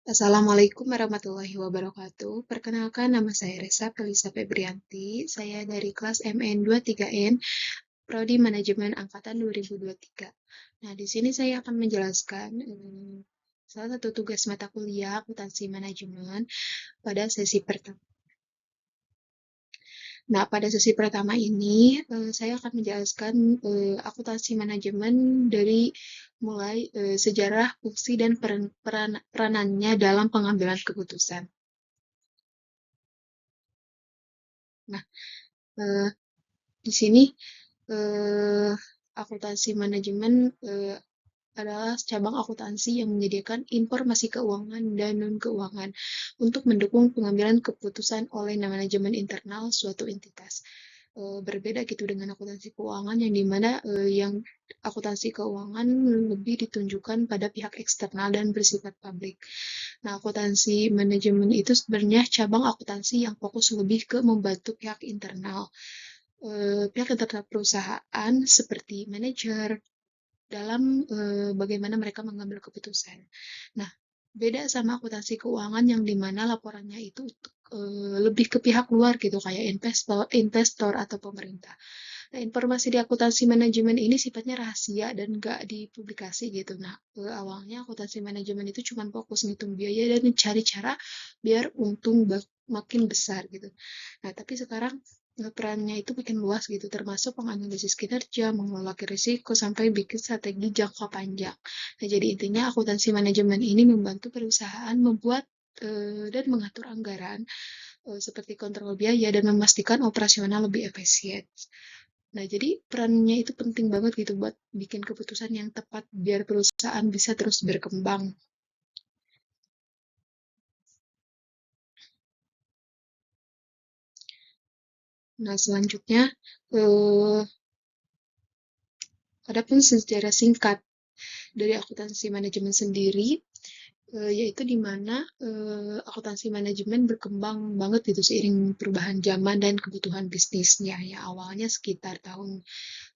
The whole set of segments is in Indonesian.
Assalamualaikum warahmatullahi wabarakatuh. Perkenalkan, nama saya Resa Felisa Febrianti. Saya dari kelas MN23N, Prodi Manajemen Angkatan 2023. Nah, di sini saya akan menjelaskan salah satu tugas mata kuliah akuntansi manajemen pada sesi pertama. Nah, pada sesi pertama ini, saya akan menjelaskan akuntansi manajemen dari mulai sejarah, fungsi, dan peranannya dalam pengambilan keputusan. Nah, eh, di sini eh, akuntansi manajemen adalah cabang akuntansi yang menyediakan informasi keuangan dan non-keuangan untuk mendukung pengambilan keputusan oleh manajemen internal suatu entitas. Berbeda gitu dengan akuntansi keuangan yang dimana yang akuntansi keuangan lebih ditunjukkan pada pihak eksternal dan bersifat publik. Nah, akuntansi manajemen itu sebenarnya cabang akuntansi yang fokus lebih ke membantu pihak internal pihak internal perusahaan seperti manajer dalam bagaimana mereka mengambil keputusan. Nah, beda sama akuntansi keuangan yang dimana laporannya itu lebih ke pihak luar gitu kayak investor atau pemerintah. Nah, informasi di akuntansi manajemen ini sifatnya rahasia dan nggak dipublikasi gitu. Nah, awalnya akuntansi manajemen itu cuma fokus ngitung biaya dan mencari cara biar untung makin besar gitu. Nah, tapi sekarang perannya itu makin luas gitu, termasuk menganalisis kinerja, mengelola risiko, sampai bikin strategi jangka panjang. Nah, jadi intinya akuntansi manajemen ini membantu perusahaan membuat dan mengatur anggaran seperti kontrol biaya dan memastikan operasional lebih efisien. Nah, jadi perannya itu penting banget gitu buat bikin keputusan yang tepat biar perusahaan bisa terus berkembang. Nah, selanjutnya, eh, adapun sejarah singkat dari akuntansi manajemen sendiri, yaitu di mana akuntansi manajemen berkembang banget gitu seiring perubahan zaman dan kebutuhan bisnisnya. Ya, awalnya sekitar tahun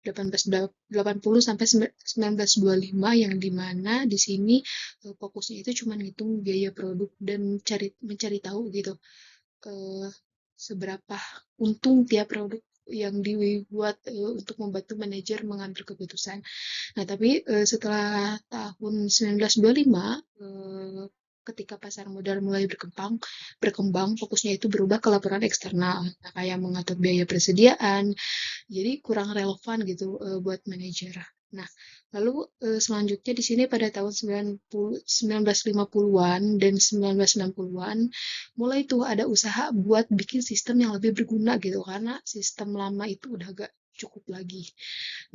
1880 sampai 1925 yang dimana di sini fokusnya itu cuma ngitung biaya produk dan mencari tahu gitu eh, seberapa untung tiap produk yang dibuat untuk membantu manajer mengambil keputusan. Nah, tapi setelah tahun 1925 ketika pasar modal mulai berkembang, fokusnya itu berubah ke laporan eksternal, nah, kayak mengatur biaya persediaan, jadi kurang relevan gitu buat manajer. Nah, lalu selanjutnya di sini pada tahun 1950-an dan 1960-an mulai tuh ada usaha buat bikin sistem yang lebih berguna gitu karena sistem lama itu udah gak cukup lagi.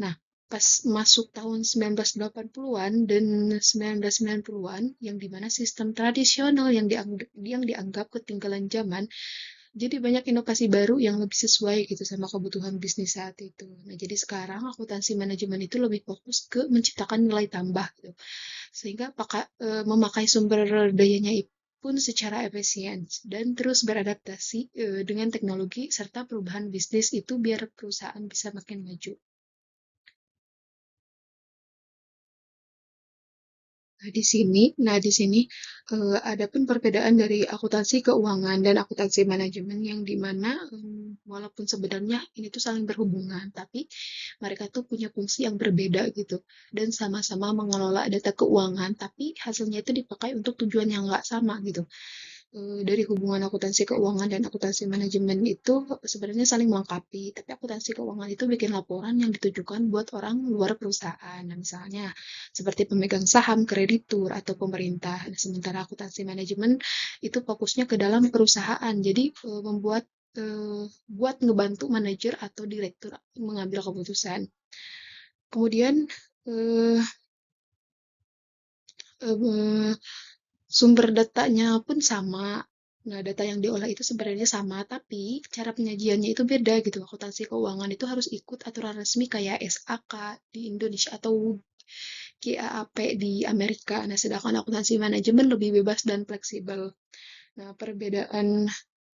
Nah, pas masuk tahun 1980-an dan 1990-an yang dimana sistem tradisional yang dianggap ketinggalan zaman, jadi banyak inovasi baru yang lebih sesuai gitu sama kebutuhan bisnis saat itu. Nah, jadi sekarang akuntansi manajemen itu lebih fokus ke menciptakan nilai tambah gitu. Sehingga memakai sumber dayanya pun secara efisien dan terus beradaptasi dengan teknologi serta perubahan bisnis itu biar perusahaan bisa makin maju. Nah, di sini ada pun perbedaan dari akuntansi keuangan dan akuntansi manajemen yang di mana walaupun sebenarnya ini tuh saling berhubungan, tapi mereka tuh punya fungsi yang berbeda gitu dan sama-sama mengelola data keuangan, tapi hasilnya itu dipakai untuk tujuan yang nggak sama gitu. Dari hubungan akuntansi keuangan dan akuntansi manajemen itu sebenarnya saling melengkapi, tapi akuntansi keuangan itu bikin laporan yang ditujukan buat orang luar perusahaan. Nah, misalnya seperti pemegang saham, kreditur, atau pemerintah. Nah, sementara akuntansi manajemen itu fokusnya ke dalam perusahaan, jadi buat ngebantu manajer atau direktur mengambil keputusan. Kemudian eh, eh, sumber datanya pun sama. Nah, data yang diolah itu sebenarnya sama, tapi cara penyajiannya itu beda gitu. Akuntansi keuangan itu harus ikut aturan resmi kayak SAK di Indonesia atau GAAP di Amerika. Nah, sedangkan akuntansi manajemen lebih bebas dan fleksibel. Nah, perbedaan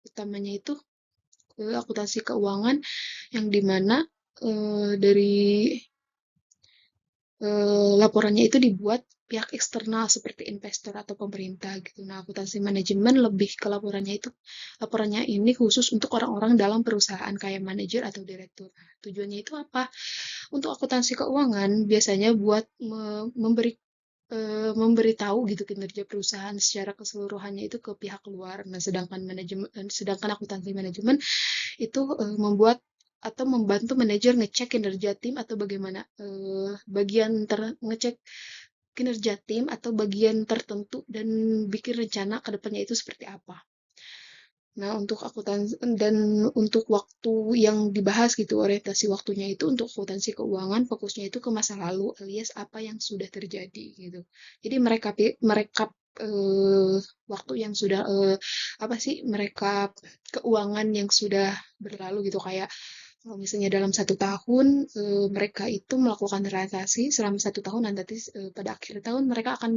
utamanya itu akuntansi keuangan yang dimana dari laporannya itu dibuat pihak eksternal seperti investor atau pemerintah gitu. Nah, akuntansi manajemen lebih ke laporannya ini khusus untuk orang-orang dalam perusahaan kayak manajer atau direktur. Nah, tujuannya itu apa? Untuk akuntansi keuangan biasanya buat memberitahu gitu kinerja perusahaan secara keseluruhannya itu ke pihak luar. Nah, sedangkan akuntansi manajemen itu membuat atau membantu manajer ngecek kinerja tim atau bagaimana ngecek kinerja tim atau bagian tertentu dan bikin rencana ke depannya itu seperti apa. Nah, untuk akuntansi dan untuk waktu yang dibahas gitu, orientasi waktunya itu untuk akuntansi keuangan, fokusnya itu ke masa lalu alias apa yang sudah terjadi gitu. Jadi merekap waktu yang sudah apa sih merekap keuangan yang sudah berlalu gitu kayak kalau misalnya dalam 1 tahun mereka itu melakukan transaksi selama 1 tahun dan nanti pada akhir tahun mereka akan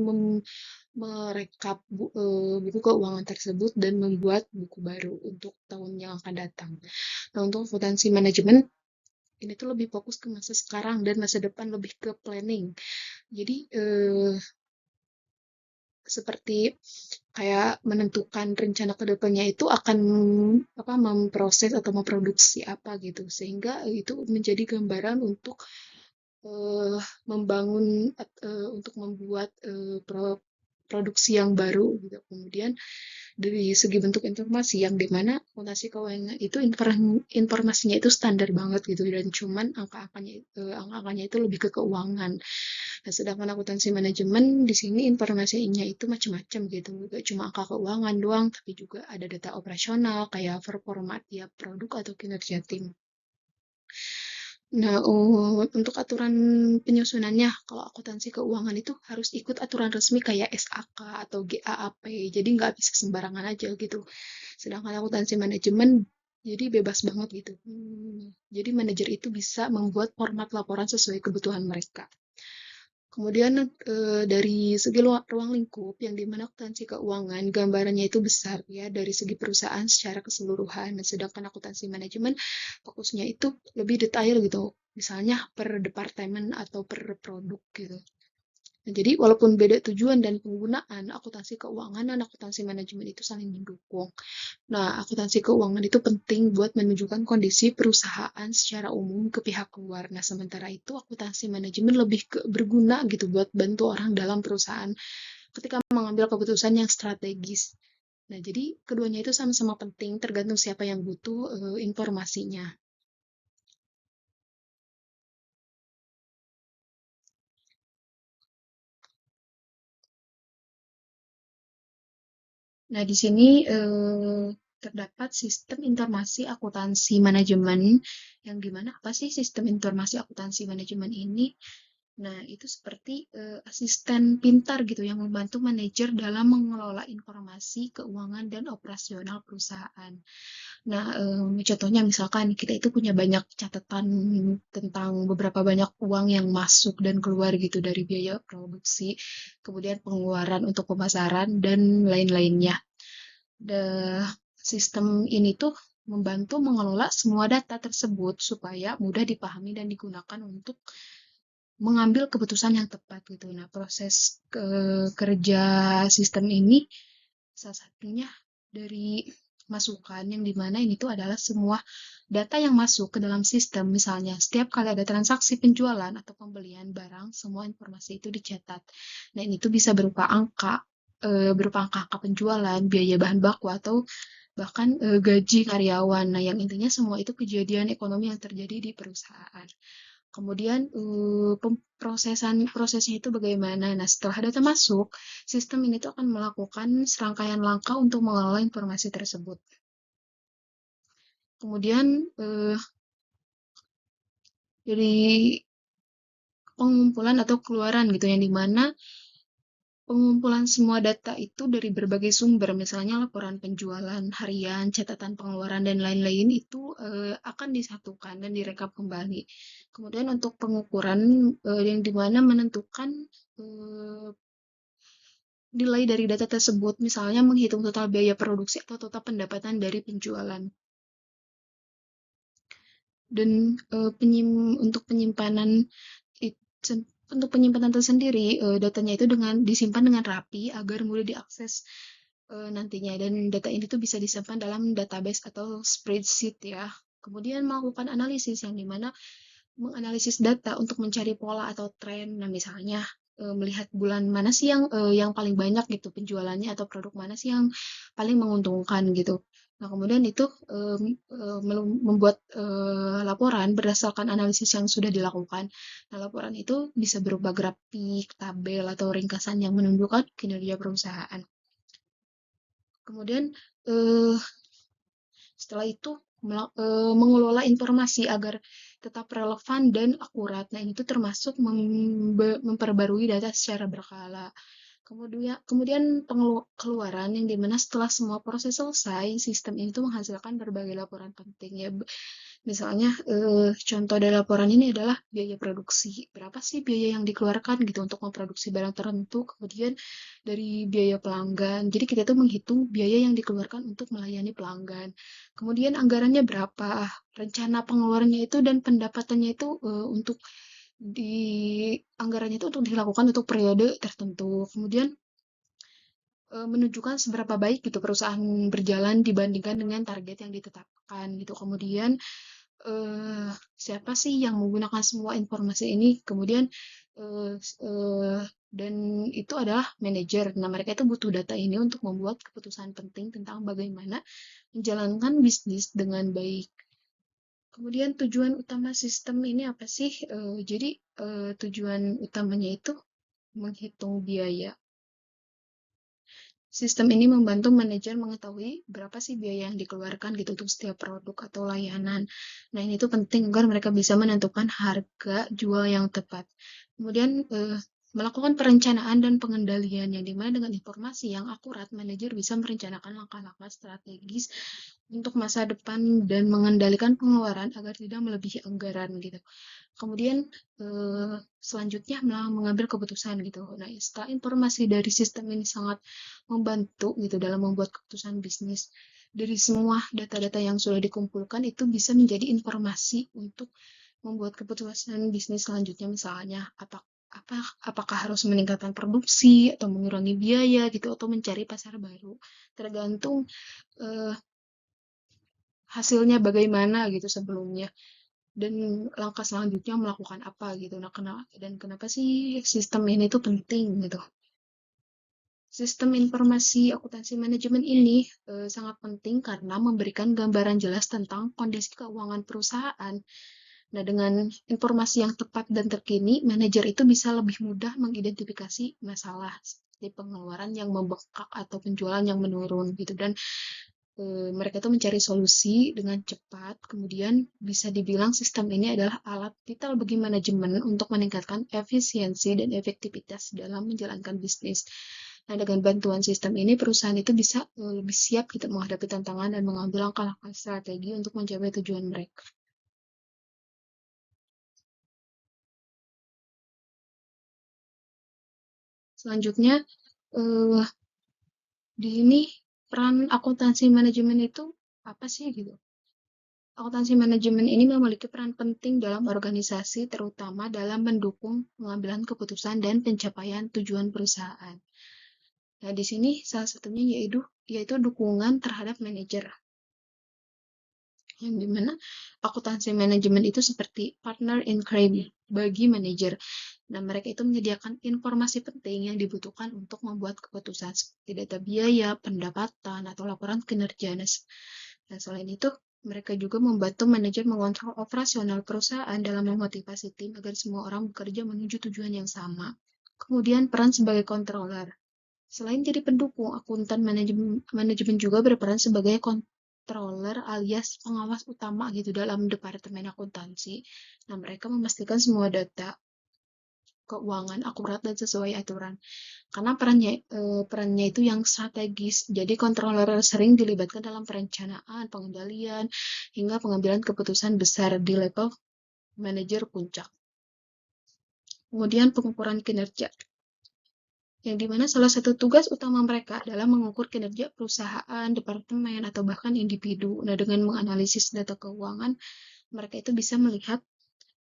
merekap buku keuangan tersebut dan membuat buku baru untuk tahun yang akan datang. Nah, untuk akuntansi manajemen ini tuh lebih fokus ke masa sekarang dan masa depan lebih ke planning. Jadi seperti kayak menentukan rencana ke depannya itu akan apa memproses atau memproduksi apa gitu sehingga itu menjadi gambaran untuk eh, membangun untuk membuat produksi yang baru gitu. Kemudian dari segi bentuk informasi yang dimana akuntansi keuangan itu informasinya itu standar banget gitu dan cuman angka-angkanya itu lebih ke keuangan. Nah, sedangkan akuntansi manajemen di sini informasinya itu macam-macam gitu. Gak cuma angka keuangan doang, tapi juga ada data operasional kayak performa tiap produk atau kinerja tim. Nah, untuk aturan penyusunannya, kalau akuntansi keuangan itu harus ikut aturan resmi kayak SAK atau GAAP, jadi nggak bisa sembarangan aja gitu. Sedangkan akuntansi manajemen jadi bebas banget gitu. Jadi manajer itu bisa membuat format laporan sesuai kebutuhan mereka. Kemudian dari segi ruang lingkup yang dimana akuntansi keuangan gambarannya itu besar ya dari segi perusahaan secara keseluruhan. Nah, sedangkan akuntansi manajemen fokusnya itu lebih detail gitu. Misalnya per departemen atau per produk gitu. Nah, jadi walaupun beda tujuan dan penggunaan, akuntansi keuangan dan akuntansi manajemen itu saling mendukung. Nah, akuntansi keuangan itu penting buat menunjukkan kondisi perusahaan secara umum ke pihak luar. Nah, sementara itu akuntansi manajemen lebih berguna gitu buat bantu orang dalam perusahaan ketika mengambil keputusan yang strategis. Nah, jadi keduanya itu sama-sama penting tergantung siapa yang butuh informasinya. Nah, di sini terdapat sistem informasi akuntansi manajemen yang dimana apa sih sistem informasi akuntansi manajemen ini? Nah, itu seperti asisten pintar gitu yang membantu manajer dalam mengelola informasi keuangan dan operasional perusahaan. Nah, contohnya misalkan kita itu punya banyak catatan tentang beberapa banyak uang yang masuk dan keluar gitu dari biaya produksi, kemudian pengeluaran untuk pemasaran dan lain-lainnya. Sistem ini tuh membantu mengelola semua data tersebut supaya mudah dipahami dan digunakan untuk mengambil keputusan yang tepat gitu. Nah, proses kerja sistem ini salah satunya dari masukan yang dimana ini tuh adalah semua data yang masuk ke dalam sistem. Misalnya, setiap kali ada transaksi penjualan atau pembelian barang, semua informasi itu dicatat. Nah, ini tuh bisa berupa angka-angka penjualan, biaya bahan baku, atau bahkan gaji karyawan. Nah, yang intinya semua itu kejadian ekonomi yang terjadi di perusahaan. Kemudian prosesnya itu bagaimana? Nah, setelah data masuk, sistem ini tuh akan melakukan serangkaian langkah untuk mengelola informasi tersebut. Kemudian dari pengumpulan atau keluaran gitu yang dimana pengumpulan semua data itu dari berbagai sumber, misalnya laporan penjualan harian, catatan pengeluaran, dan lain-lain itu akan disatukan dan direkap kembali. Kemudian untuk pengukuran yang dimana menentukan eh, nilai dari data tersebut, misalnya menghitung total biaya produksi atau total pendapatan dari penjualan. Dan untuk penyimpanan untuk penyimpanan tersendiri, datanya itu disimpan dengan rapi agar mudah diakses nantinya, dan data ini tuh bisa disimpan dalam database atau spreadsheet ya. Kemudian melakukan analisis, yang dimana menganalisis data untuk mencari pola atau tren. Nah, misalnya melihat bulan mana sih yang paling banyak gitu penjualannya, atau produk mana sih yang paling menguntungkan gitu. Nah, kemudian itu membuat laporan berdasarkan analisis yang sudah dilakukan. Nah, laporan itu bisa berupa grafik, tabel, atau ringkasan yang menunjukkan kinerja perusahaan. Kemudian eh, setelah itu mengelola informasi agar tetap relevan dan akurat. Nah, ini tuh termasuk memperbarui data secara berkala. Kemudian keluaran, yang dimana setelah semua proses selesai, sistem ini tuh menghasilkan berbagai laporan penting ya. Misalnya, contoh dari laporan ini adalah biaya produksi. Berapa sih biaya yang dikeluarkan gitu untuk memproduksi barang tertentu, kemudian dari biaya pelanggan. Jadi kita tuh menghitung biaya yang dikeluarkan untuk melayani pelanggan. Kemudian anggarannya berapa, rencana pengeluarannya itu dan pendapatannya itu untuk di anggarannya itu untuk dilakukan untuk periode tertentu. Kemudian menunjukkan seberapa baik gitu perusahaan berjalan dibandingkan dengan target yang ditetapkan gitu. Kemudian siapa sih yang menggunakan semua informasi ini? Kemudian eh, eh, dan itu adalah manajer. Nah, mereka itu butuh data ini untuk membuat keputusan penting tentang bagaimana menjalankan bisnis dengan baik. Kemudian tujuan utama sistem ini apa sih? Jadi tujuan utamanya itu menghitung biaya. Sistem ini membantu manajer mengetahui berapa sih biaya yang dikeluarkan gitu untuk setiap produk atau layanan. Nah, ini tuh penting agar mereka bisa menentukan harga jual yang tepat. Kemudian melakukan perencanaan dan pengendalian, yang dimana dengan informasi yang akurat, manajer bisa merencanakan langkah-langkah strategis untuk masa depan dan mengendalikan pengeluaran agar tidak melebihi anggaran gitu. Kemudian selanjutnya mengambil keputusan gitu. Nah, setelah informasi dari sistem ini sangat membantu gitu dalam membuat keputusan bisnis, dari semua data-data yang sudah dikumpulkan itu bisa menjadi informasi untuk membuat keputusan bisnis selanjutnya, misalnya apakah harus meningkatkan produksi atau mengurangi biaya gitu, atau mencari pasar baru, tergantung eh, hasilnya bagaimana gitu sebelumnya, dan langkah selanjutnya melakukan apa gitu. Nah, kenapa sih sistem ini tuh penting gitu? Sistem informasi akuntansi manajemen ini sangat penting karena memberikan gambaran jelas tentang kondisi keuangan perusahaan. Nah, dengan informasi yang tepat dan terkini, manajer itu bisa lebih mudah mengidentifikasi masalah seperti pengeluaran yang membengkak atau penjualan yang menurun gitu, dan mereka itu mencari solusi dengan cepat. Kemudian bisa dibilang sistem ini adalah alat vital bagi manajemen untuk meningkatkan efisiensi dan efektivitas dalam menjalankan bisnis. Nah, dengan bantuan sistem ini, perusahaan itu bisa lebih siap gitu menghadapi tantangan dan mengambil langkah-langkah strategi untuk mencapai tujuan mereka. Selanjutnya, eh, di ini peran akuntansi manajemen itu apa sih gitu? Akuntansi manajemen ini memiliki peran penting dalam organisasi, terutama dalam mendukung pengambilan keputusan dan pencapaian tujuan perusahaan. Nah, di sini salah satunya yaitu dukungan terhadap manajer, yang dimana akuntansi manajemen itu seperti partner in crime bagi manajer. Nah, mereka itu menyediakan informasi penting yang dibutuhkan untuk membuat keputusan seperti data biaya, pendapatan, atau laporan kinerja. Nah, selain itu, mereka juga membantu manajer mengontrol operasional perusahaan dalam memotivasi tim agar semua orang bekerja menuju tujuan yang sama. Kemudian peran sebagai controller. Selain jadi pendukung, akuntan manajemen juga berperan sebagai controller alias pengawas utama gitu dalam departemen akuntansi. Nah, mereka memastikan semua data keuangan akurat dan sesuai aturan. Karena perannya itu yang strategis. Jadi controller sering dilibatkan dalam perencanaan, pengendalian, hingga pengambilan keputusan besar di level manajer puncak. Kemudian pengukuran kinerja, yang dimana salah satu tugas utama mereka adalah mengukur kinerja perusahaan, departemen, atau bahkan individu. Nah, dengan menganalisis data keuangan, mereka itu bisa melihat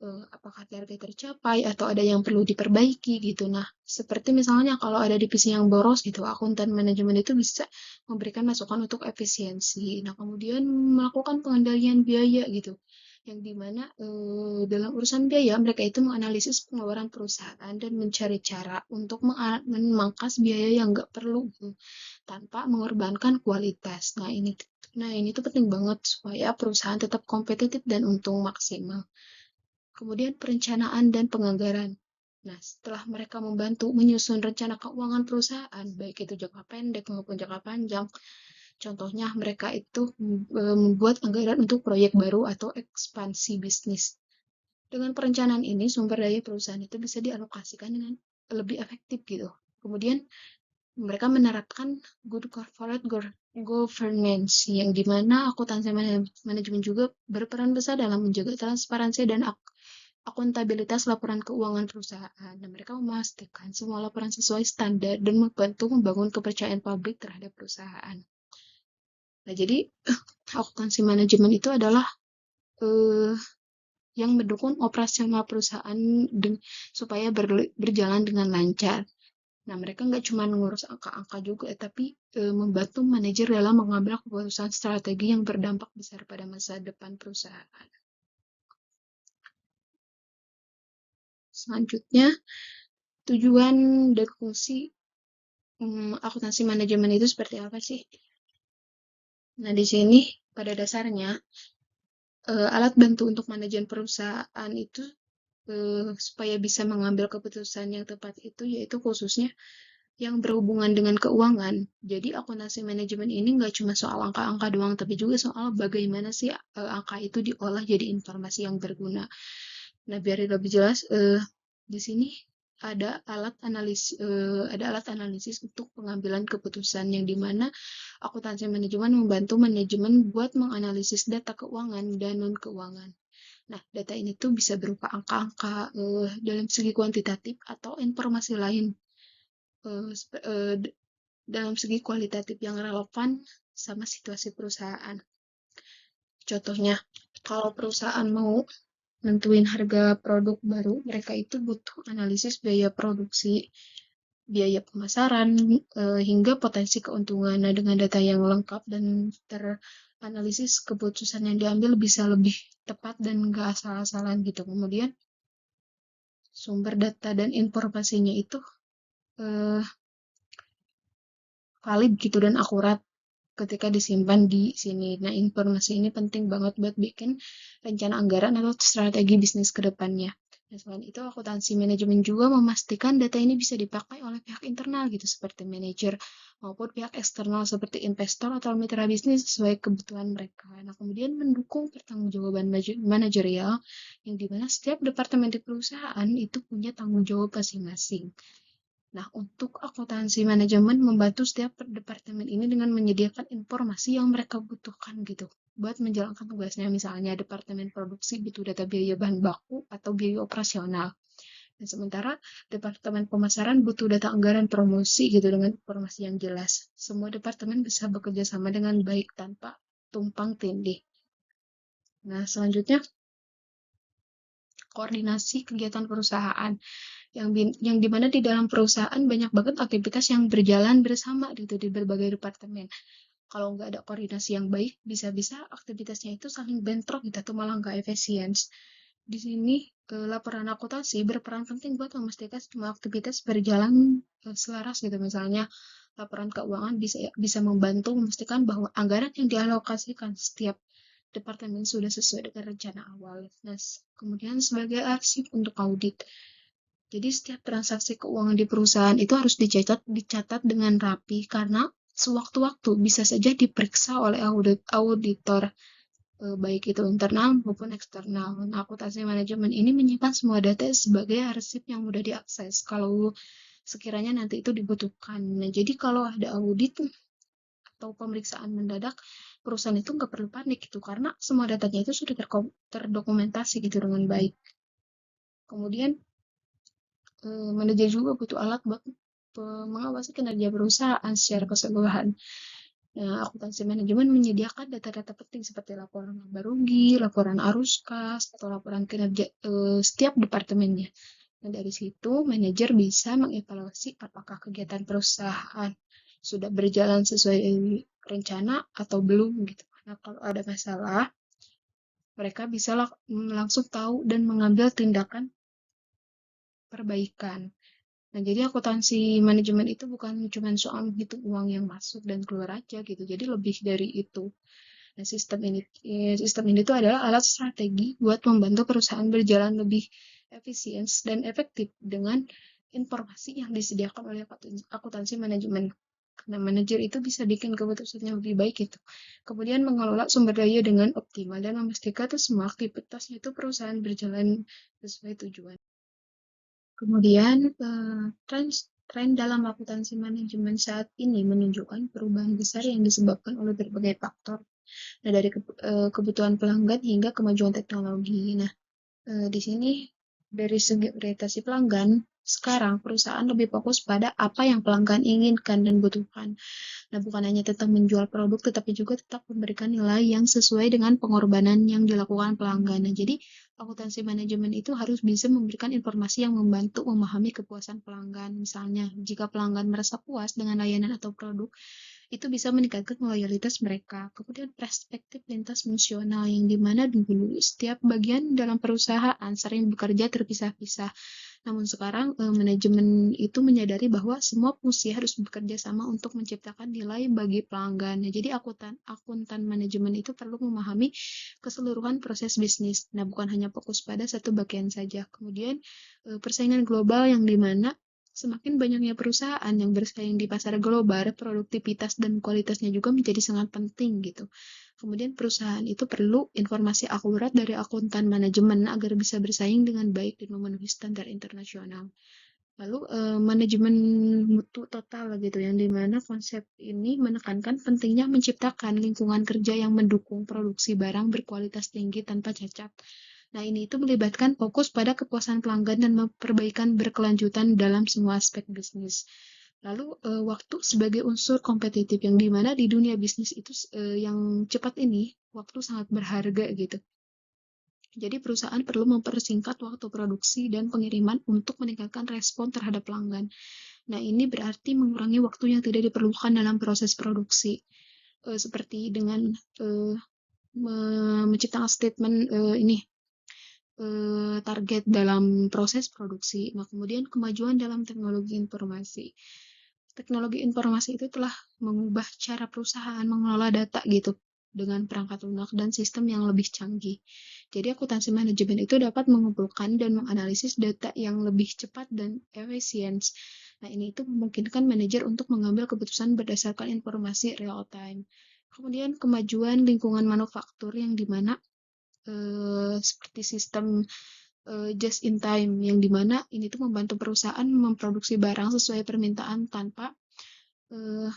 apakah target tercapai atau ada yang perlu diperbaiki gitu. Nah, seperti misalnya kalau ada divisi yang boros gitu, akuntan manajemen itu bisa memberikan masukan untuk efisiensi. Nah, kemudian melakukan pengendalian biaya gitu, yang dimana dalam urusan biaya mereka itu menganalisis pengeluaran perusahaan dan mencari cara untuk memangkas biaya yang nggak perlu gitu, tanpa mengorbankan kualitas. Nah ini tuh penting banget supaya perusahaan tetap kompetitif dan untung maksimal. Kemudian perencanaan dan penganggaran. Nah, setelah mereka membantu menyusun rencana keuangan perusahaan, baik itu jangka pendek maupun jangka panjang, contohnya mereka itu membuat anggaran untuk proyek baru atau ekspansi bisnis. Dengan perencanaan ini, sumber daya perusahaan itu bisa dialokasikan dengan lebih efektif gitu. Kemudian mereka menerapkan good corporate governance, yang dimana akuntansi manajemen juga berperan besar dalam menjaga transparansi dan akuntabilitas laporan keuangan perusahaan. Dan mereka memastikan semua laporan sesuai standar dan membantu membangun kepercayaan publik terhadap perusahaan. Nah, jadi akuntansi manajemen itu adalah eh, yang mendukung operasional perusahaan supaya berjalan dengan lancar. Nah, mereka nggak cuma ngurus angka-angka juga, tapi membantu manajer dalam mengambil keputusan strategi yang berdampak besar pada masa depan perusahaan. Selanjutnya, tujuan dan fungsi akuntansi manajemen itu seperti apa sih? Nah, di sini pada dasarnya alat bantu untuk manajemen perusahaan itu supaya bisa mengambil keputusan yang tepat itu yaitu khususnya yang berhubungan dengan keuangan. Jadi akuntansi manajemen ini nggak cuma soal angka-angka doang, tapi juga soal bagaimana sih angka itu diolah jadi informasi yang berguna. Nah, biar lebih jelas, di sini ada alat analisis untuk pengambilan keputusan yang dimana akuntansi manajemen membantu manajemen buat menganalisis data keuangan dan non keuangan. Nah, data ini tuh bisa berupa angka-angka dalam segi kuantitatif atau informasi lain eh, dalam segi kualitatif yang relevan sama situasi perusahaan. Contohnya, kalau perusahaan mau nentuin harga produk baru, mereka itu butuh analisis biaya produksi, biaya pemasaran, hingga potensi keuntungan. Nah, dengan data yang lengkap dan teranalisis, keputusan yang diambil bisa lebih tepat dan nggak asal-asalan gitu. Kemudian, sumber data dan informasinya itu eh, valid gitu dan akurat ketika disimpan di sini. Nah, informasi ini penting banget buat bikin rencana anggaran atau strategi bisnis ke depannya. Nah, selain itu, akuntansi manajemen juga memastikan data ini bisa dipakai oleh pihak internal gitu, seperti manajer, maupun pihak eksternal seperti investor atau mitra bisnis sesuai kebutuhan mereka. Nah, kemudian mendukung pertanggungjawaban manajerial, yang dimana setiap departemen di perusahaan itu punya tanggung jawab masing-masing. Nah, untuk akuntansi manajemen membantu setiap departemen ini dengan menyediakan informasi yang mereka butuhkan gitu buat menjalankan tugasnya. Misalnya departemen produksi butuh data biaya bahan baku atau biaya operasional. Dan sementara departemen pemasaran butuh data anggaran promosi gitu dengan informasi yang jelas. Semua departemen bisa bekerja sama dengan baik tanpa tumpang tindih. Nah, selanjutnya koordinasi kegiatan perusahaan yang dimana di dalam perusahaan banyak banget aktivitas yang berjalan bersama gitu di berbagai departemen. Kalau nggak ada koordinasi yang baik, bisa-bisa aktivitasnya itu saling bentrok gitu atau malah nggak efisien. Di sini laporan akuntansi berperan penting buat memastikan semua aktivitas berjalan selaras gitu. Misalnya laporan keuangan bisa membantu memastikan bahwa anggaran yang dialokasikan setiap departemen sudah sesuai dengan rencana awal. Nah, kemudian sebagai arsip untuk audit. Jadi setiap transaksi keuangan di perusahaan itu harus dicatat dengan rapi karena sewaktu-waktu bisa saja diperiksa oleh auditor baik itu internal maupun eksternal. Nah, akuntansi manajemen ini menyimpan semua data sebagai arsip yang mudah diakses kalau sekiranya nanti itu dibutuhkan. Nah, jadi kalau ada audit atau pemeriksaan mendadak, perusahaan itu nggak perlu panik gitu karena semua datanya itu sudah terdokumentasi gitu dengan baik. Kemudian manajer juga butuh alat buat mengawasi kinerja perusahaan secara keseluruhan. Nah, akuntansi manajemen menyediakan data-data penting seperti laporan laba rugi, laporan arus kas, atau laporan kinerja setiap departemennya. Nah, dari situ manajer bisa mengevaluasi apakah kegiatan perusahaan sudah berjalan sesuai rencana atau belum gitu. Nah, kalau ada masalah, mereka bisa langsung tahu dan mengambil tindakan perbaikan. Nah, jadi akuntansi manajemen itu bukan cuma soal menghitung uang yang masuk dan keluar aja gitu. Jadi lebih dari itu. Nah, sistem ini tuh adalah alat strategi buat membantu perusahaan berjalan lebih efisien dan efektif dengan informasi yang disediakan oleh akuntansi manajemen. Karena manajer itu bisa bikin keputusan yang lebih baik itu. Kemudian mengelola sumber daya dengan optimal dan memastikan tuh semua aktivitasnya itu perusahaan berjalan sesuai tujuan. Kemudian, tren dalam akuntansi manajemen saat ini menunjukkan perubahan besar yang disebabkan oleh berbagai faktor. Nah, dari kebutuhan pelanggan hingga kemajuan teknologi. Nah, di sini dari segi orientasi pelanggan, sekarang perusahaan lebih fokus pada apa yang pelanggan inginkan dan butuhkan. Nah, bukan hanya tentang menjual produk, tetapi juga tetap memberikan nilai yang sesuai dengan pengorbanan yang dilakukan pelanggan. Nah, jadi akuntansi manajemen itu harus bisa memberikan informasi yang membantu memahami kepuasan pelanggan. Misalnya, jika pelanggan merasa puas dengan layanan atau produk, itu bisa meningkatkan loyalitas mereka. Kemudian perspektif lintas fungsional yang dimana dulu setiap bagian dalam perusahaan sering bekerja terpisah-pisah. Namun sekarang manajemen itu menyadari bahwa semua fungsi harus bekerja sama untuk menciptakan nilai bagi pelanggan. Nah, jadi akuntan manajemen itu perlu memahami keseluruhan proses bisnis. Nah, bukan hanya fokus pada satu bagian saja. Kemudian persaingan global yang dimana semakin banyaknya perusahaan yang bersaing di pasar global, produktivitas dan kualitasnya juga menjadi sangat penting gitu. Kemudian perusahaan itu perlu informasi akurat dari akuntan manajemen agar bisa bersaing dengan baik dan memenuhi standar internasional. Lalu manajemen mutu total gitu, yang dimana konsep ini menekankan pentingnya menciptakan lingkungan kerja yang mendukung produksi barang berkualitas tinggi tanpa cacat. Nah, ini itu melibatkan fokus pada kepuasan pelanggan dan perbaikan berkelanjutan dalam semua aspek bisnis. Lalu waktu sebagai unsur kompetitif, yang dimana di dunia bisnis itu yang cepat ini waktu sangat berharga gitu. Jadi perusahaan perlu mempersingkat waktu produksi dan pengiriman untuk meningkatkan respon terhadap pelanggan. Nah, ini berarti mengurangi waktu yang tidak diperlukan dalam proses produksi. Seperti dengan eh, menciptakan statement target dalam proses produksi. Nah, kemudian kemajuan dalam teknologi informasi. Teknologi informasi itu telah mengubah cara perusahaan mengelola data gitu dengan perangkat lunak dan sistem yang lebih canggih. Jadi akuntansi manajemen itu dapat mengumpulkan dan menganalisis data yang lebih cepat dan efisien. Nah, ini itu memungkinkan manajer untuk mengambil keputusan berdasarkan informasi real time. Kemudian kemajuan lingkungan manufaktur yang dimana seperti sistem just in time, yang dimana ini tuh membantu perusahaan memproduksi barang sesuai permintaan tanpa uh,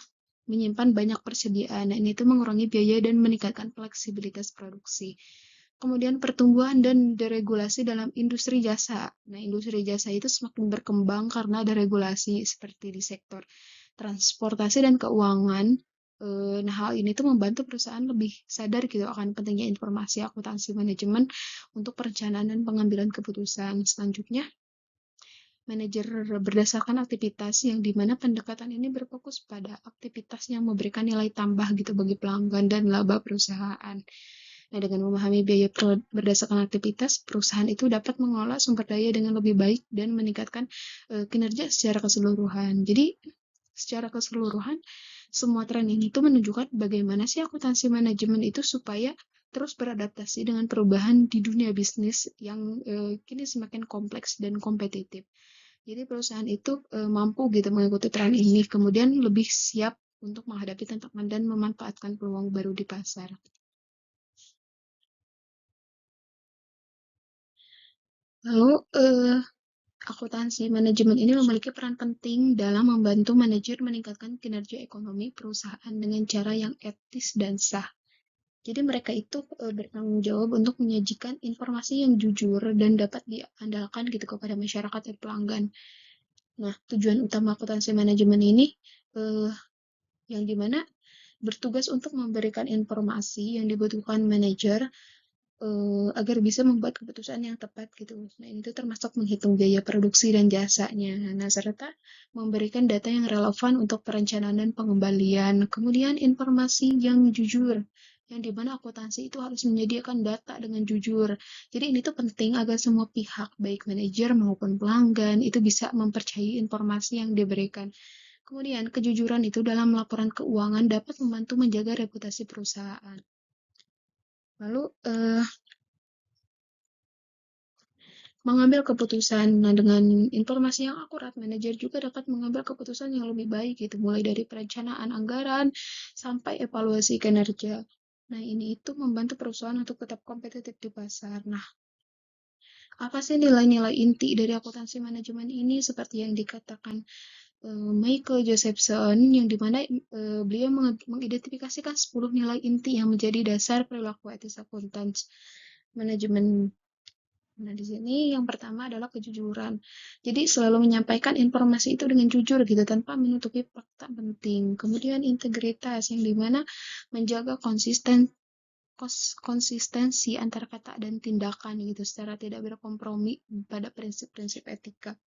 menyimpan banyak persediaan. Nah, ini tuh mengurangi biaya dan meningkatkan fleksibilitas produksi. Kemudian pertumbuhan dan deregulasi dalam industri jasa. Nah, industri jasa itu semakin berkembang karena ada regulasi seperti di sektor transportasi dan keuangan. Nah, hal ini tuh membantu perusahaan lebih sadar gitu akan pentingnya informasi akuntansi manajemen untuk perencanaan dan pengambilan keputusan. Selanjutnya, manajer berdasarkan aktivitas, yang dimana pendekatan ini berfokus pada aktivitas yang memberikan nilai tambah gitu bagi pelanggan dan laba perusahaan. Nah, dengan memahami biaya berdasarkan aktivitas, perusahaan itu dapat mengelola sumber daya dengan lebih baik dan meningkatkan kinerja secara keseluruhan. Jadi, secara keseluruhan, semua tren ini tuh menunjukkan bagaimana sih akuntansi manajemen itu supaya terus beradaptasi dengan perubahan di dunia bisnis yang kini semakin kompleks dan kompetitif. Jadi perusahaan itu mampu gitu mengikuti tren ini, kemudian lebih siap untuk menghadapi tantangan dan memanfaatkan peluang baru di pasar. Lalu, akuntansi manajemen ini memiliki peran penting dalam membantu manajer meningkatkan kinerja ekonomi perusahaan dengan cara yang etis dan sah. Jadi mereka itu bertanggung jawab untuk menyajikan informasi yang jujur dan dapat diandalkan gitu kepada masyarakat dan pelanggan. Nah, tujuan utama akuntansi manajemen ini yang dimana bertugas untuk memberikan informasi yang dibutuhkan manajer agar bisa membuat keputusan yang tepat gitu. Nah, ini tuh termasuk menghitung biaya produksi dan jasanya. Nah, serta memberikan data yang relevan untuk perencanaan dan pengembalian. Kemudian informasi yang jujur, yang dimana akuntansi itu harus menyediakan data dengan jujur. Jadi ini tuh penting agar semua pihak, baik manajer maupun pelanggan, itu bisa mempercayai informasi yang diberikan. Kemudian, kejujuran itu dalam laporan keuangan dapat membantu menjaga reputasi perusahaan. Lalu, mengambil keputusan. Nah, dengan informasi yang akurat, manajer juga dapat mengambil keputusan yang lebih baik gitu, mulai dari perencanaan anggaran sampai evaluasi kinerja. Nah, ini itu membantu perusahaan untuk tetap kompetitif di pasar. Nah, apa sih nilai-nilai inti dari akuntansi manajemen ini? Seperti yang dikatakan Michael Josephson, yang dimana beliau mengidentifikasikan 10 nilai inti yang menjadi dasar perilaku etis akuntan manajemen. Nah, di sini yang pertama adalah kejujuran. Jadi selalu menyampaikan informasi itu dengan jujur gitu, tanpa menutupi fakta penting. Kemudian integritas, yang dimana menjaga konsistensi antara kata dan tindakan gitu, secara tidak berkompromi pada prinsip-prinsip etika.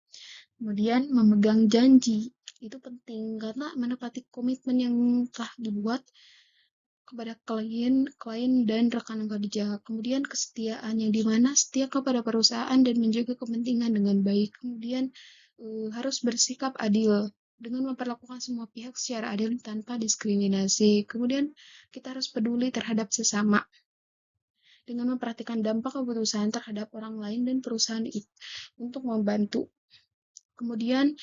Kemudian memegang janji, itu penting karena menepati komitmen yang telah dibuat kepada klien dan rekan kerja. Kemudian kesetiaan, yang dimana setia kepada perusahaan dan menjaga kepentingan dengan baik. Kemudian harus bersikap adil dengan memperlakukan semua pihak secara adil tanpa diskriminasi. Kemudian kita harus peduli terhadap sesama dengan memperhatikan dampak keputusan terhadap orang lain dan perusahaan itu untuk membantu. Kemudian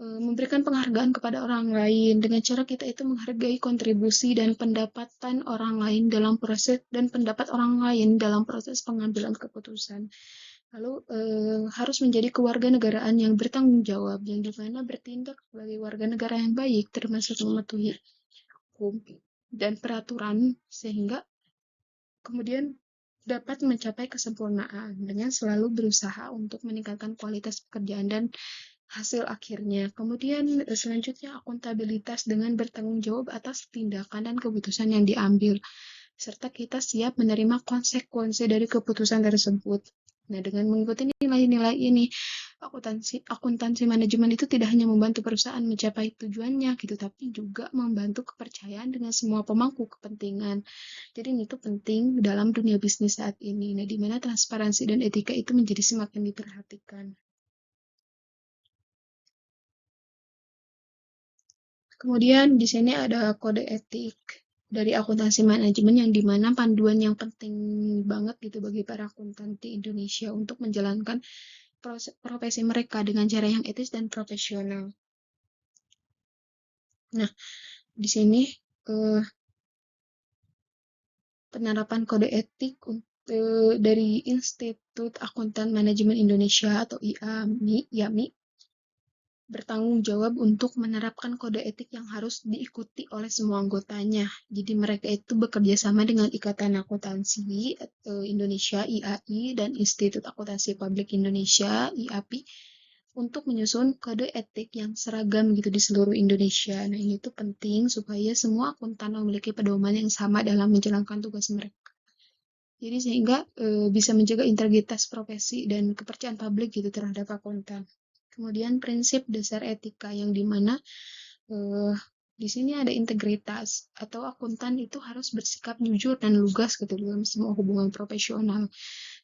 memberikan penghargaan kepada orang lain dengan cara kita itu menghargai kontribusi dan pendapatan orang lain dalam proses dan pendapat orang lain dalam proses pengambilan keputusan. Lalu harus menjadi kewarganegaraan yang bertanggung jawab, yang dimana bertindak sebagai warga negara yang baik, termasuk mematuhi hukum dan peraturan, sehingga kemudian dapat mencapai kesempurnaan dengan selalu berusaha untuk meningkatkan kualitas pekerjaan dan hasil akhirnya. Kemudian selanjutnya akuntabilitas dengan bertanggung jawab atas tindakan dan keputusan yang diambil, serta kita siap menerima konsekuensi dari keputusan tersebut. Nah, dengan mengikuti nilai-nilai ini, akuntansi manajemen itu tidak hanya membantu perusahaan mencapai tujuannya gitu, tapi juga membantu kepercayaan dengan semua pemangku kepentingan. Jadi ini tuh penting dalam dunia bisnis saat ini. Nah, di mana transparansi dan etika itu menjadi semakin diperhatikan. Kemudian di sini ada kode etik dari akuntansi manajemen, yang dimana panduan yang penting banget gitu bagi para akuntan di Indonesia untuk menjalankan profesi mereka dengan cara yang etis dan profesional. Nah, di sini penerapan kode etik dari Institut Akuntan Manajemen Indonesia atau IAMI bertanggung jawab untuk menerapkan kode etik yang harus diikuti oleh semua anggotanya. Jadi mereka itu bekerja sama dengan Ikatan Akuntansi Indonesia (IAI) dan Institut Akuntansi Publik Indonesia (IAPI) untuk menyusun kode etik yang seragam gitu di seluruh Indonesia. Nah, ini tuh penting supaya semua akuntan memiliki pedoman yang sama dalam menjalankan tugas mereka. Jadi sehingga bisa menjaga integritas profesi dan kepercayaan publik gitu terhadap akuntan. Kemudian prinsip dasar etika, yang dimana di sini ada integritas, atau akuntan itu harus bersikap jujur dan lugas gitu dalam semua hubungan profesional.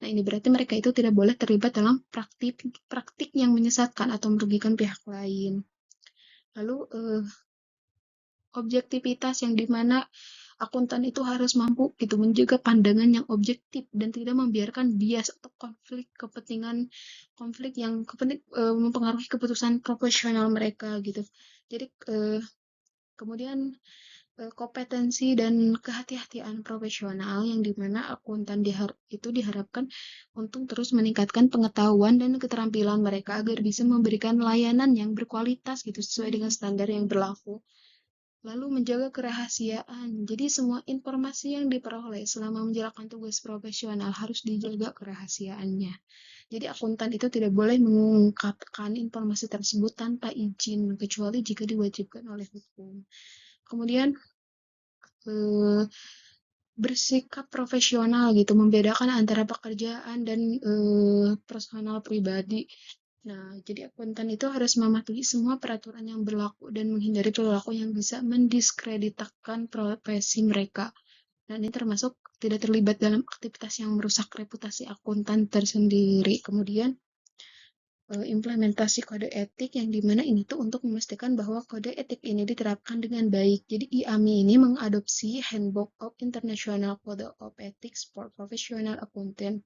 Nah, ini berarti mereka itu tidak boleh terlibat dalam praktik yang menyesatkan atau merugikan pihak lain. Lalu objektivitas, yang dimana akuntan itu harus mampu gitu menjaga pandangan yang objektif dan tidak membiarkan bias atau konflik yang mempengaruhi keputusan profesional mereka gitu. Jadi kemudian kompetensi dan kehati-hatian profesional, yang dimana akuntan itu diharapkan untuk terus meningkatkan pengetahuan dan keterampilan mereka agar bisa memberikan layanan yang berkualitas gitu sesuai dengan standar yang berlaku. Lalu menjaga kerahasiaan. Jadi semua informasi yang diperoleh selama menjalankan tugas profesional harus dijaga kerahasiaannya. Jadi akuntan itu tidak boleh mengungkapkan informasi tersebut tanpa izin, kecuali jika diwajibkan oleh hukum. Kemudian eh, bersikap profesional gitu, membedakan antara pekerjaan dan personal pribadi. Nah, jadi akuntan itu harus mematuhi semua peraturan yang berlaku dan menghindari perilaku yang bisa mendiskreditkan profesi mereka. Dan ini termasuk tidak terlibat dalam aktivitas yang merusak reputasi akuntan tersendiri. Kemudian implementasi kode etik yang dimana ini tuh untuk memastikan bahwa kode etik ini diterapkan dengan baik. Jadi IAMI ini mengadopsi Handbook of International Code of Ethics for Professional Accountant.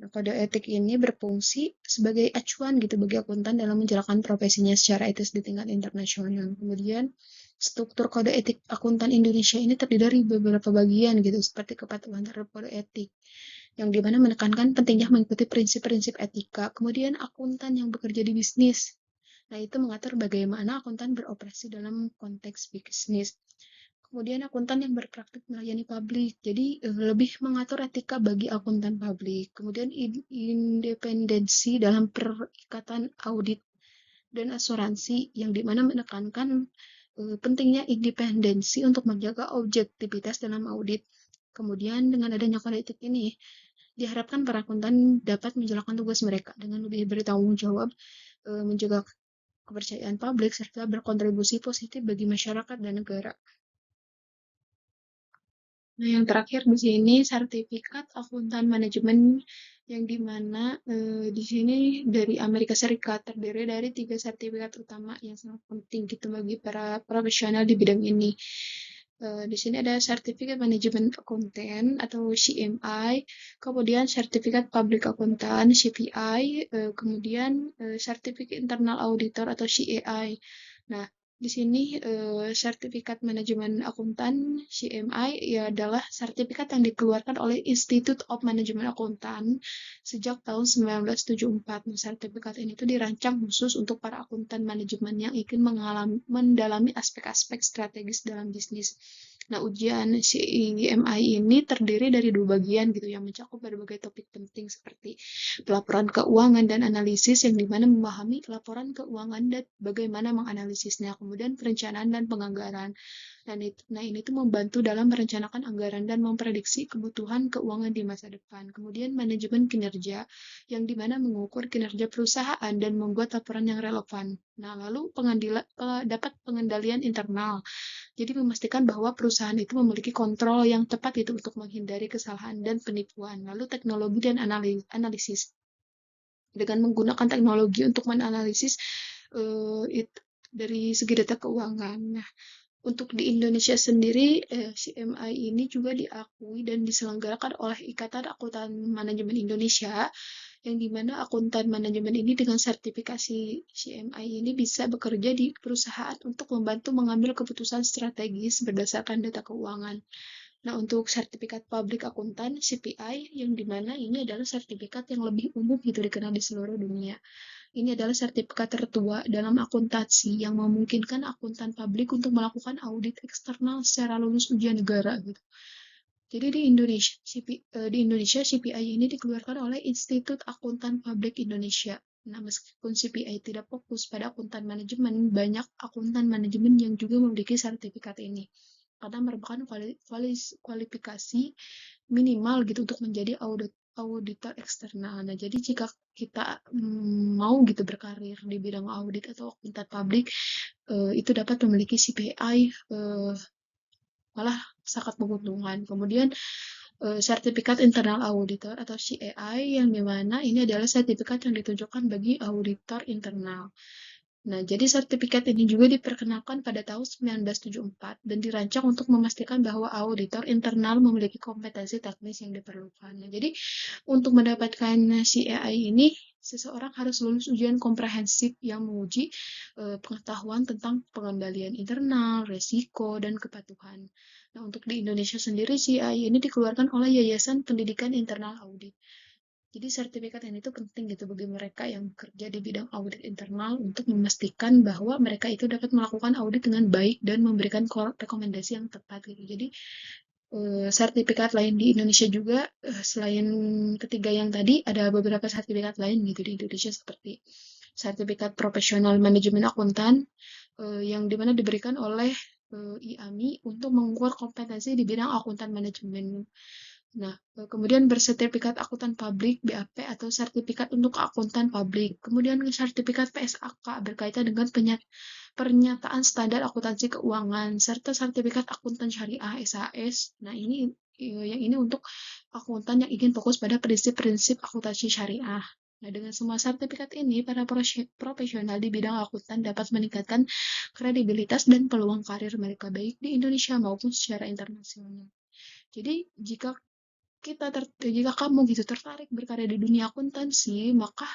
Nah, kode etik ini berfungsi sebagai acuan gitu bagi akuntan dalam menjalankan profesinya secara etis di tingkat internasional. Kemudian struktur kode etik akuntan Indonesia ini terdiri dari beberapa bagian gitu seperti kepatuhan terhadap kode etik yang dimana menekankan pentingnya mengikuti prinsip-prinsip etika. Kemudian akuntan yang bekerja di bisnis. Nah, itu mengatur bagaimana akuntan beroperasi dalam konteks bisnis. Kemudian akuntan yang berpraktik melayani publik. Jadi lebih mengatur etika bagi akuntan publik. Kemudian independensi dalam perikatan audit dan asuransi yang dimana menekankan pentingnya independensi untuk menjaga objektivitas dalam audit. Kemudian dengan adanya kode etik ini, diharapkan para akuntan dapat menjalankan tugas mereka dengan lebih bertanggung jawab, menjaga kepercayaan publik, serta berkontribusi positif bagi masyarakat dan negara. Nah, yang terakhir di sini sertifikat akuntan manajemen yang dimana di sini dari Amerika Serikat terdiri dari 3 sertifikat utama yang sangat penting gitu bagi para profesional di bidang ini. Di sini ada sertifikat manajemen akuntan atau CMI, kemudian sertifikat public accountant CPI, kemudian sertifikat internal auditor atau CAI. Nah, di sini sertifikat manajemen akuntan CMI ya adalah sertifikat yang dikeluarkan oleh Institute of Management Accountant sejak tahun 1974. Nah, sertifikat ini tuh dirancang khusus untuk para akuntan manajemen yang ingin mendalami aspek-aspek strategis dalam bisnis. Nah, ujian CMI ini terdiri dari 2 bagian gitu yang mencakup berbagai topik penting seperti pelaporan keuangan dan analisis yang dimana memahami laporan keuangan dan bagaimana menganalisisnya, kemudian perencanaan dan penganggaran. Nah, ini tuh membantu dalam merencanakan anggaran dan memprediksi kebutuhan keuangan di masa depan. Kemudian manajemen kinerja yang dimana mengukur kinerja perusahaan dan membuat laporan yang relevan. Nah, lalu dapat pengendalian internal. Jadi memastikan bahwa perusahaan itu memiliki kontrol yang tepat itu untuk menghindari kesalahan dan penipuan. Lalu teknologi dan analisis dengan menggunakan teknologi untuk menganalisis dari segi data keuangan. Nah, untuk di Indonesia sendiri, CMI ini juga diakui dan diselenggarakan oleh Ikatan Akuntan Manajemen Indonesia, yang dimana akuntan manajemen ini dengan sertifikasi CMI ini bisa bekerja di perusahaan untuk membantu mengambil keputusan strategis berdasarkan data keuangan. Nah, untuk sertifikat public akuntan CPI yang dimana ini adalah sertifikat yang lebih umum gitu dikenal di seluruh dunia. Ini adalah sertifikat tertua dalam akuntansi yang memungkinkan akuntan publik untuk melakukan audit eksternal secara lulus ujian negara gitu. Jadi di Indonesia CPI ini dikeluarkan oleh Institut Akuntan Publik Indonesia. Nah, meskipun CPI tidak fokus pada akuntan manajemen, banyak akuntan manajemen yang juga memiliki sertifikat ini karena merupakan kualifikasi minimal gitu untuk menjadi auditor eksternal. Nah, jadi jika kita mau gitu berkarir di bidang audit atau akuntan publik, itu dapat memiliki CPI malah sangat menguntungkan. Kemudian sertifikat internal auditor atau CAI yang dimana ini adalah sertifikat yang ditujukan bagi auditor internal. Nah, jadi sertifikat ini juga diperkenalkan pada tahun 1974 dan dirancang untuk memastikan bahwa auditor internal memiliki kompetensi teknis yang diperlukan. Nah, jadi untuk mendapatkan CAI ini, seseorang harus lulus ujian komprehensif yang menguji pengetahuan tentang pengendalian internal, resiko, dan kepatuhan. Nah, untuk di Indonesia sendiri, CAI ini dikeluarkan oleh Yayasan Pendidikan Internal Audit. Jadi sertifikat ini tuh penting gitu bagi mereka yang bekerja di bidang audit internal untuk memastikan bahwa mereka itu dapat melakukan audit dengan baik dan memberikan rekomendasi yang tepat gitu. Jadi sertifikat lain di Indonesia juga selain ketiga yang tadi ada beberapa sertifikat lain gitu di Indonesia seperti sertifikat profesional manajemen akuntan yang dimana diberikan oleh IAMI untuk mengukur kompetensi di bidang akuntan manajemen. Nah, kemudian bersertifikat akuntan publik BAP atau sertifikat untuk akuntan publik. Kemudian sertifikat PSAK berkaitan dengan pernyataan standar akuntansi keuangan serta sertifikat akuntan syariah SAS. Nah, yang ini untuk akuntan yang ingin fokus pada prinsip-prinsip akuntansi syariah. Nah, dengan semua sertifikat ini, para profesional di bidang akuntan dapat meningkatkan kredibilitas dan peluang karir mereka baik di Indonesia maupun secara internasional. Jadi, jika kamu gitu tertarik berkarya di dunia akuntansi, maka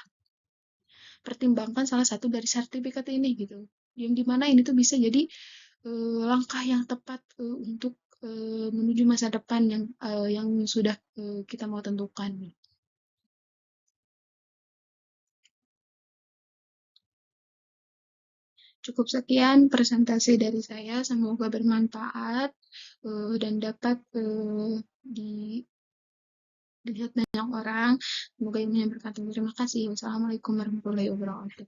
pertimbangkan salah satu dari sertifikat ini gitu. Yang dimana ini tuh bisa jadi langkah yang tepat untuk menuju masa depan yang sudah kita mau tentukan. Cukup sekian presentasi dari saya, semoga bermanfaat dan dapat dilihat banyak orang. Semoga ilmunya berkembang. Terima kasih. Wassalamualaikum warahmatullahi wabarakatuh.